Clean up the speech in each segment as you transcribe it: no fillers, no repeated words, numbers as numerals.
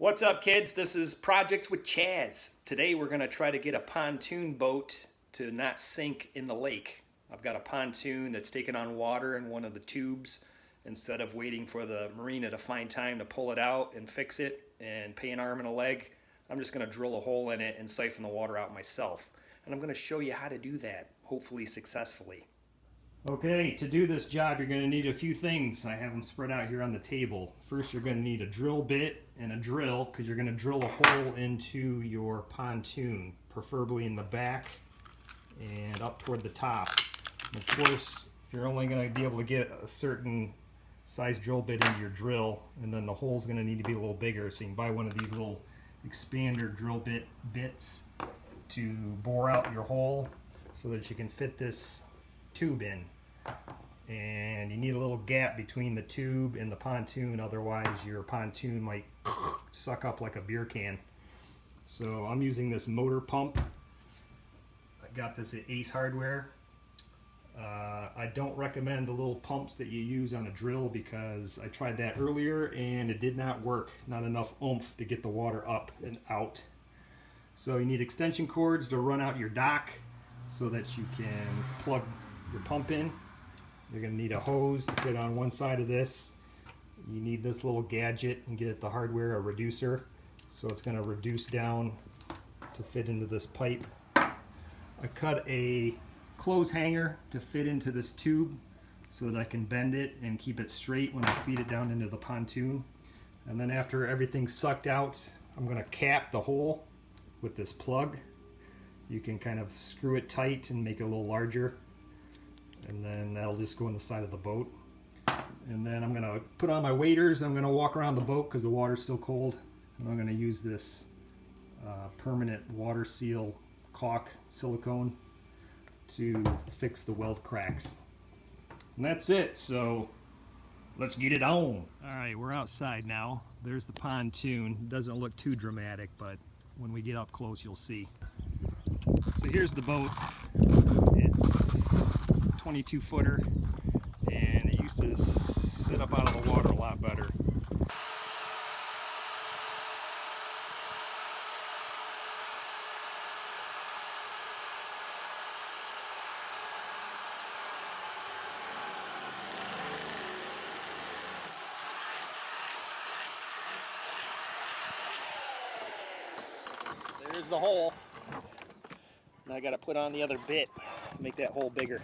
What's up, kids? This is Projects with Chaz. Today we're going to try to get a pontoon boat to not sink in the lake. I've got a pontoon that's taken on water in one of the tubes. Instead of waiting for the marina to find time to pull it out and fix it and pay an arm and a leg, I'm just going to drill a hole in it and siphon the water out myself. And I'm going to show you how to do that, hopefully successfully. Okay, to do this job you're going to need a few things. I have them spread out here on the table. First, you're going to need a drill bit and a drill because you're going to drill a hole into your pontoon, preferably in the back and up toward the top. And of course, you're only going to be able to get a certain size drill bit into your drill, and then the hole's going to need to be a little bigger, so you can buy one of these little expander drill bits to bore out your hole so that you can fit this tube in. And you need a little gap between the tube and the pontoon, otherwise your pontoon might suck up like a beer can. So I'm using this motor pump. I got this at Ace Hardware. I don't recommend the little pumps that you use on a drill because I tried that earlier and it did not work. Not enough oomph to get the water up and out. So you need extension cords to run out your dock so that you can plug your pump in. You're going to need a hose to fit on one side of this. You need this little gadget and get at the hardware, a reducer, so it's going to reduce down to fit into this pipe. I cut a clothes hanger to fit into this tube so that I can bend it and keep it straight when I feed it down into the pontoon. And then after everything's sucked out, I'm going to cap the hole with this plug. You can kind of screw it tight and make it a little larger, and then that'll just go in the side of the boat. And then I'm going to put on my waders. I'm going to walk around the boat because the water's still cold, and I'm going to use this permanent water seal caulk silicone to fix the weld cracks. And that's it, so let's get it on. Alright, we're outside now. There's the pontoon. It doesn't look too dramatic, but when we get up close you'll see. So here's the boat. It's 22 footer and it used to sit up out of the water a lot better. There's the hole. Now I got to put on the other bit, make that hole bigger.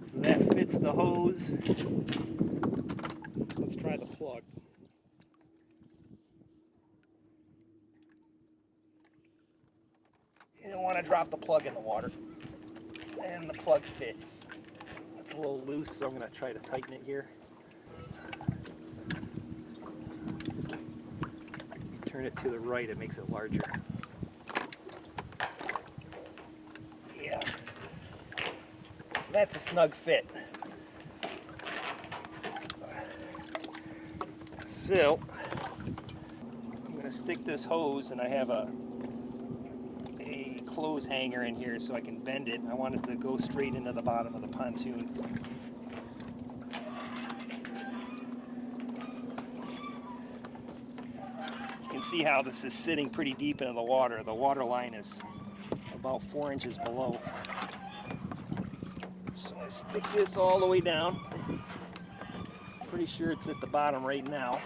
So that fits the hose. Let's try the plug. You don't want to drop the plug in the water. And the plug fits. It's a little loose, so I'm going to try to tighten it here. You turn it to the right, it makes it larger. Yeah. So that's a snug fit. So, I'm going to stick this hose, and I have a clothes hanger in here so I can bend it. I want it to go straight into the bottom of the pontoon. You can see how this is sitting pretty deep into the water. The water line is about 4 inches below. So I stick this all the way down. Pretty sure it's at the bottom right now.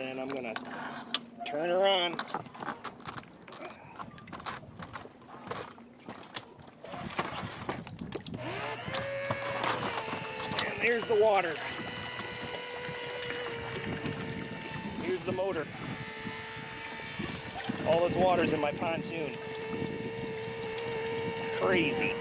And I'm going to turn her on. And there's the water. Here's the motor. All this water's in my pontoon. Crazy.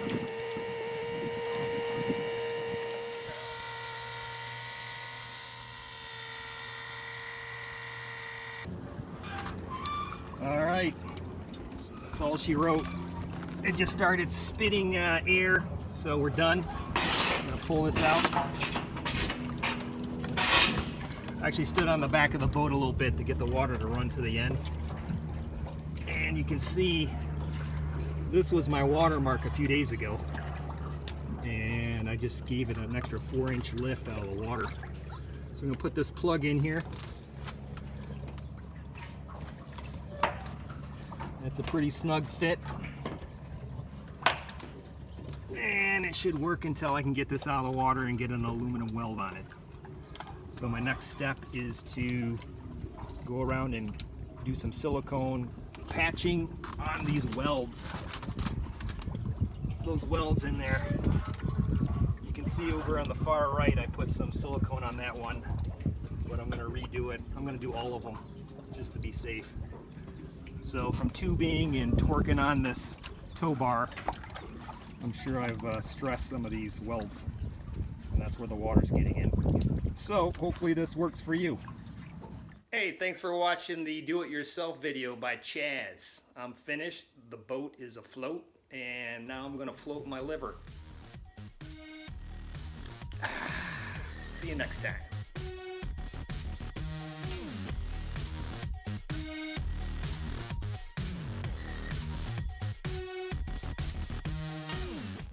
All right, that's all she wrote. it just started spitting air, so we're done. I'm gonna pull this out. I actually stood on the back of the boat a little bit to get the water to run to the end. And you can see this was my watermark a few days ago. And I just gave it an extra 4-inch lift out of the water. So I'm gonna put this plug in here. That's a pretty snug fit. And it should work until I can get this out of the water and get an aluminum weld on it. So my next step is to go around and do some silicone patching on these welds. Those welds in there. You can see over on the far right I put some silicone on that one, but I'm going to redo it. I'm going to do all of them just to be safe. So from tubing and torquing on this tow bar, I'm sure I've stressed some of these welds, and that's where the water's getting in. So hopefully this works for you. Hey, thanks for watching the do-it-yourself video by Chaz. I'm finished, the boat is afloat, and now I'm gonna float my liver. See you next time.